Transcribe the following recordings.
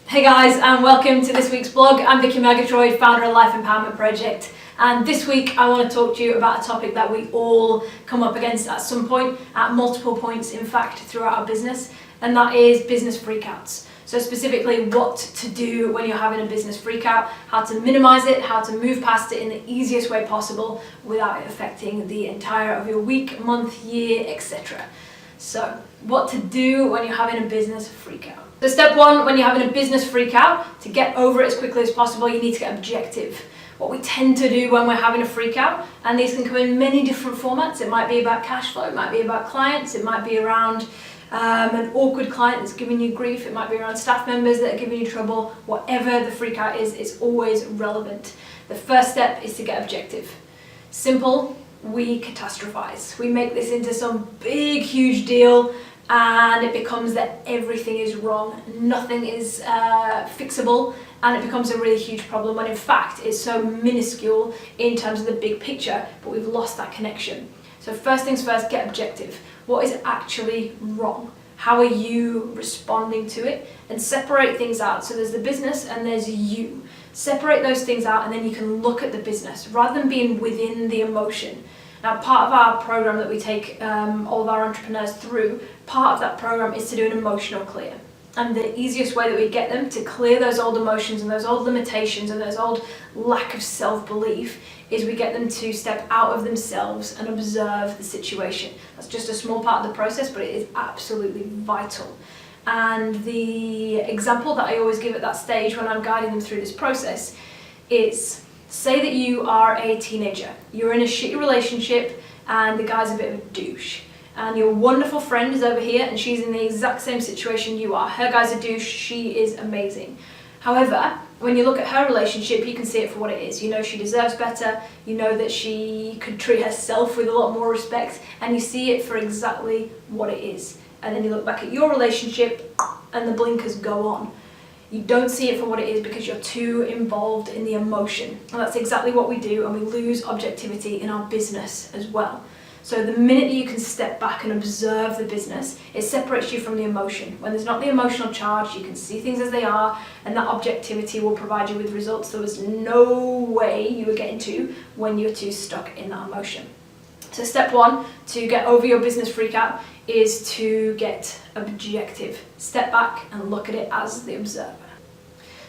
Hey guys, and welcome to this week's blog. I'm Vicky Murgatroyd, founder of Life Empowerment Project, and this week I want to talk to you about a topic that we all come up against at some point, at multiple points in fact throughout our business, and that is business freakouts. So specifically what to do when you're having a business freakout, how to minimize it, how to move past it in the easiest way possible without it affecting the entire of your week, month, year, etc. So what to do when you're having a business freakout. So step one, when you're having a business freakout, to get over it as quickly as possible, you need to get objective. What we tend to do when we're having a freakout, and these can come in many different formats. It might be about cash flow, it might be about clients, it might be around an awkward client that's giving you grief, it might be around staff members that are giving you trouble. Whatever the freakout is, it's always relevant. The first step is to get objective. Simple, we catastrophize. We make this into some big, huge deal, and it becomes that everything is wrong, nothing is fixable, and it becomes a really huge problem when in fact it's so minuscule in terms of the big picture, but we've lost that connection. So first things first, get objective. What is actually wrong? How are you responding to it? And separate things out. So there's the business and there's you. Separate those things out, and then you can look at the business rather than being within the emotion. Now, part of our program that we take all of our entrepreneurs through, part of that program is to do an emotional clear. And the easiest way that we get them to clear those old emotions and those old limitations and those old lack of self-belief is we get them to step out of themselves and observe the situation. That's just a small part of the process, but it is absolutely vital. And the example that I always give at that stage when I'm guiding them through this process is, say that you are a teenager, you're in a shitty relationship and the guy's a bit of a douche, and your wonderful friend is over here and she's in the exact same situation you are. Her guy's a douche, she is amazing. However, when you look at her relationship, you can see it for what it is. You know she deserves better, you know that she could treat herself with a lot more respect, and you see it for exactly what it is. And then you look back at your relationship and the blinkers go on. You don't see it for what it is because you're too involved in the emotion. And that's exactly what we do, and we lose objectivity in our business as well. So the minute that you can step back and observe the business, it separates you from the emotion. When there's not the emotional charge, you can see things as they are, and that objectivity will provide you with results there was no way you were getting to when you're too stuck in that emotion. So step one to get over your business freakout is to get objective. Step back and look at it as the observer.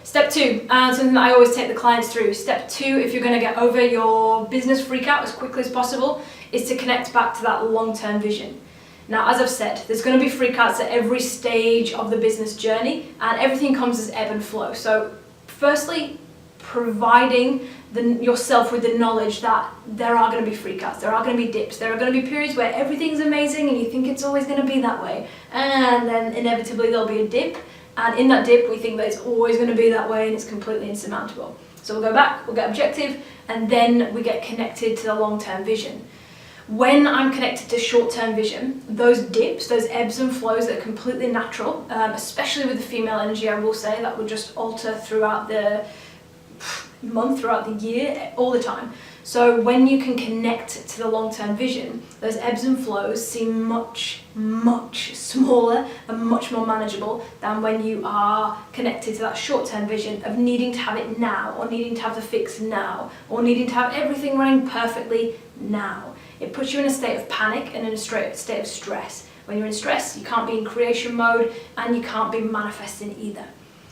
Step two, and something that I always take the clients through. Step two, if you're going to get over your business freakout as quickly as possible, is to connect back to that long-term vision. Now, as I've said, there's going to be freakouts at every stage of the business journey, and everything comes as ebb and flow. So firstly, providing yourself with the knowledge that there are going to be freakouts, there are going to be dips, there are going to be periods where everything's amazing and you think it's always going to be that way, and then inevitably there'll be a dip, and in that dip we think that it's always going to be that way and it's completely insurmountable. So we'll go back, we'll get objective, and then we get connected to the long-term vision. When I'm connected to short-term vision, those dips, those ebbs and flows that are completely natural, especially with the female energy, I will say, that will just alter throughout the month, throughout the year, all the time. So when you can connect to the long-term vision, those ebbs and flows seem much, much smaller and much more manageable than when you are connected to that short-term vision of needing to have it now, or needing to have the fix now, or needing to have everything running perfectly now. It puts you in a state of panic and in a state of stress. When you're in stress, you can't be in creation mode and you can't be manifesting either.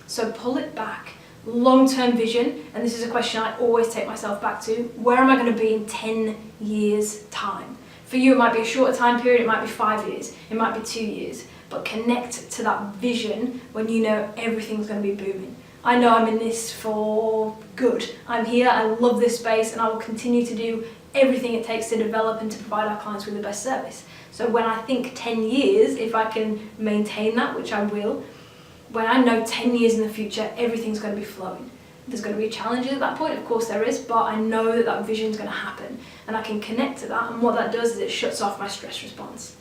So pull it back. Long-term vision, and this is a question I always take myself back to, where am I going to be in 10 years time? For you it might be a shorter time period, it might be 5 years, it might be 2 years, but connect to that vision when you know everything's going to be booming. I know I'm in this for good. I'm here, I love this space, and I will continue to do everything it takes to develop and to provide our clients with the best service. So when I think 10 years, if I can maintain that, which I will, when I know 10 years in the future, everything's going to be flowing. There's going to be challenges at that point, of course there is, but I know that that vision's going to happen, and I can connect to that, and what that does is it shuts off my stress response.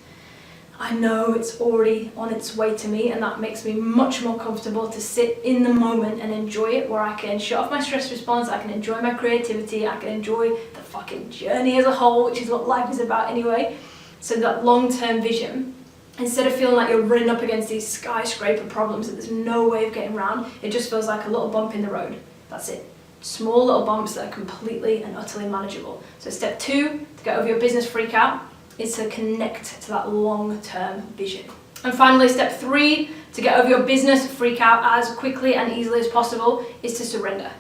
I know it's already on its way to me, and that makes me much more comfortable to sit in the moment and enjoy it, where I can shut off my stress response, I can enjoy my creativity, I can enjoy the fucking journey as a whole, which is what life is about anyway. So that long-term vision Instead of feeling like you're running up against these skyscraper problems that there's no way of getting around, it just feels like a little bump in the road. That's it. Small little bumps that are completely and utterly manageable. So step 2 to get over your business freak out is to connect to that long-term vision. And finally, step 3 to get over your business freak out as quickly and easily as possible is to surrender.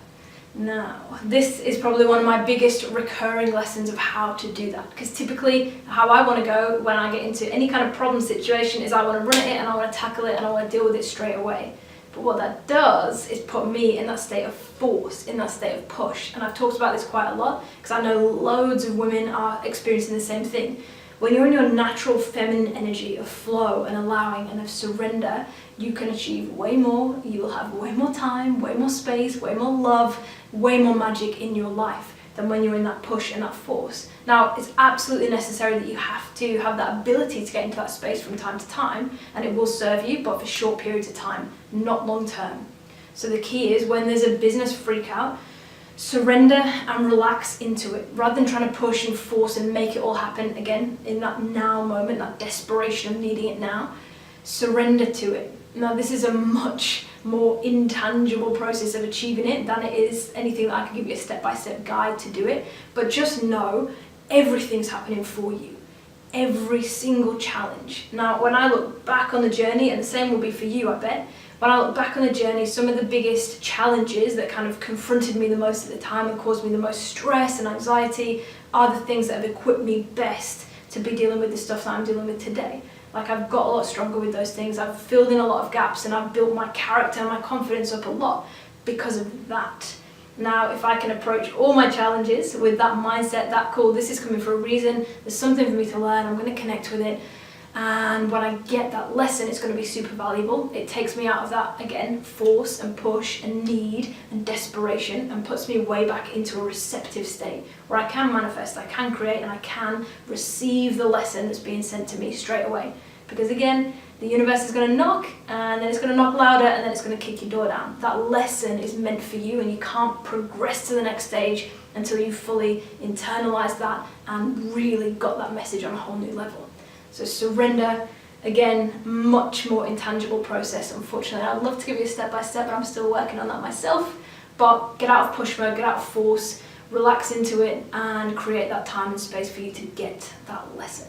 Now, this is probably one of my biggest recurring lessons of how to do that, because typically how I want to go when I get into any kind of problem situation is I want to run at it and I want to tackle it and I want to deal with it straight away. But what that does is put me in that state of force, in that state of push. And I've talked about this quite a lot because I know loads of women are experiencing the same thing. When you're in your natural feminine energy of flow and allowing and of surrender, you can achieve way more, you will have way more time, way more space, way more love, way more magic in your life than when you're in that push and that force. Now, it's absolutely necessary that you have to have that ability to get into that space from time to time, and it will serve you, but for short periods of time, not long term. So the key is when there's a business freak out, surrender and relax into it rather than trying to push and force and make it all happen again in that now moment, that desperation of needing it now. Surrender to it. Now, this is a much more intangible process of achieving it than it is anything that I can give you a step-by-step guide to do it. But just know everything's happening for you. Every single challenge. Now, when I look back on the journey, and the same will be for you, I bet, when I look back on the journey, some of the biggest challenges that kind of confronted me the most at the time and caused me the most stress and anxiety are the things that have equipped me best to be dealing with the stuff that I'm dealing with today. Like, I've got a lot stronger with those things, I've filled in a lot of gaps, and I've built my character and my confidence up a lot because of that. Now, if I can approach all my challenges with that mindset, that cool, this is coming for a reason, there's something for me to learn, I'm going to connect with it, and when I get that lesson, it's going to be super valuable. It takes me out of that, again, force and push and need and desperation, and puts me way back into a receptive state where I can manifest, I can create, and I can receive the lesson that's being sent to me straight away. Because again, the universe is going to knock, and then it's going to knock louder, and then it's going to kick your door down. That lesson is meant for you, and you can't progress to the next stage until you fully internalize that and really got that message on a whole new level. So surrender, again, much more intangible process, unfortunately. I'd love to give you a step-by-step, but I'm still working on that myself. But get out of push mode, get out of force, relax into it, and create that time and space for you to get that lesson.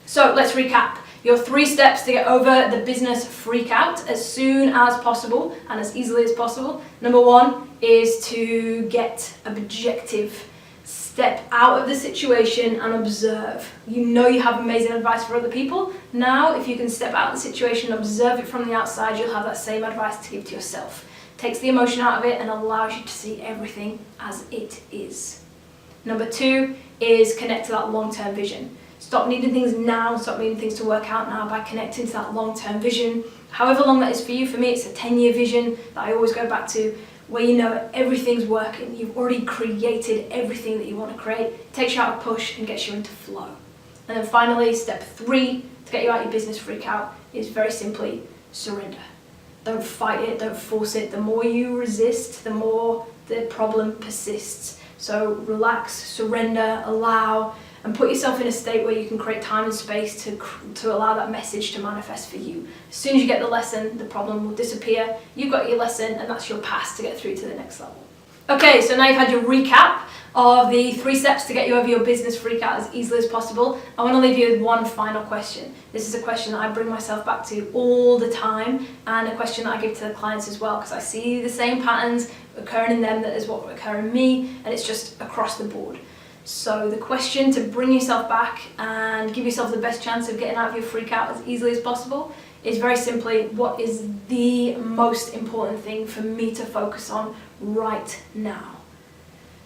So let's recap. Your 3 steps to get over the business freak out as soon as possible and as easily as possible. Number 1 is to get objective. Step out of the situation and observe. You know you have amazing advice for other people. Now, if you can step out of the situation and observe it from the outside, you'll have that same advice to give to yourself. Takes the emotion out of it and allows you to see everything as it is. Number 2 is connect to that long-term vision. Stop needing things now, stop needing things to work out now by connecting to that long-term vision. However long that is for you, for me it's a 10-year vision that I always go back to, where you know everything's working, you've already created everything that you want to create. It takes you out of push and gets you into flow. And then finally, step 3 to get you out of your business freak out is very simply surrender. Don't fight it, don't force it. The more you resist, the more the problem persists. So relax, surrender, allow, and put yourself in a state where you can create time and space to allow that message to manifest for you. As soon as you get the lesson, the problem will disappear. You've got your lesson, and that's your pass to get through to the next level. Okay, so now you've had your recap of the 3 steps to get you over your business freak out as easily as possible. I want to leave you with one final question. This is a question that I bring myself back to all the time, and a question that I give to the clients as well, because I see the same patterns occurring in them that is what occur in me, and it's just across the board. So the question to bring yourself back and give yourself the best chance of getting out of your freak out as easily as possible is very simply, what is the most important thing for me to focus on right now?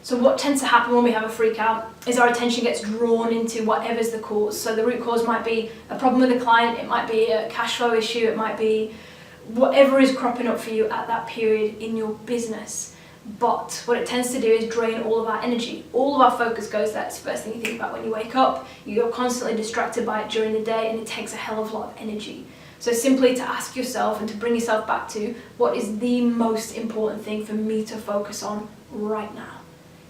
So what tends to happen when we have a freak out is our attention gets drawn into whatever's the cause. So the root cause might be a problem with a client, it might be a cash flow issue, it might be whatever is cropping up for you at that period in your business. But what it tends to do is drain all of our energy. All of our focus goes there. It's the first thing you think about when you wake up. You're constantly distracted by it during the day, and it takes a hell of a lot of energy. So simply to ask yourself and to bring yourself back to, what is the most important thing for me to focus on right now?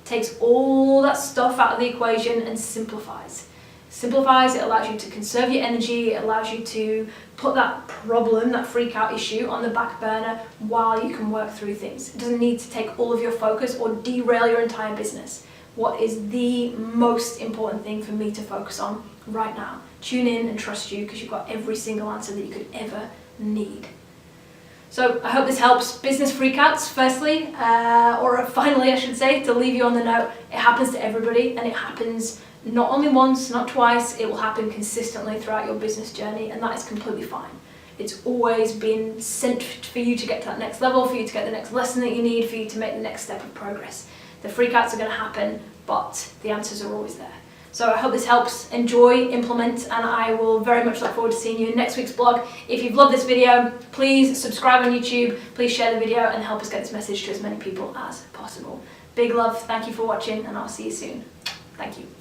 Takes all that stuff out of the equation and simplifies. simplifies, it allows you to conserve your energy, it allows you to put that problem, that freak out issue on the back burner while you can work through things. It doesn't need to take all of your focus or derail your entire business. What is the most important thing for me to focus on right now? Tune in and trust you, because you've got every single answer that you could ever need. So I hope this helps. Business freakouts, firstly, or finally I should say, to leave you on the note, it happens to everybody, and it happens not only once, not twice, it will happen consistently throughout your business journey, and that is completely fine. It's always been sent for you to get to that next level, for you to get the next lesson that you need, for you to make the next step of progress. The freakouts are going to happen, but the answers are always there. So I hope this helps. Enjoy, implement, and I will very much look forward to seeing you in next week's blog. If you've loved this video, please subscribe on YouTube, please share the video and help us get this message to as many people as possible. Big love, thank you for watching, and I'll see you soon. Thank you.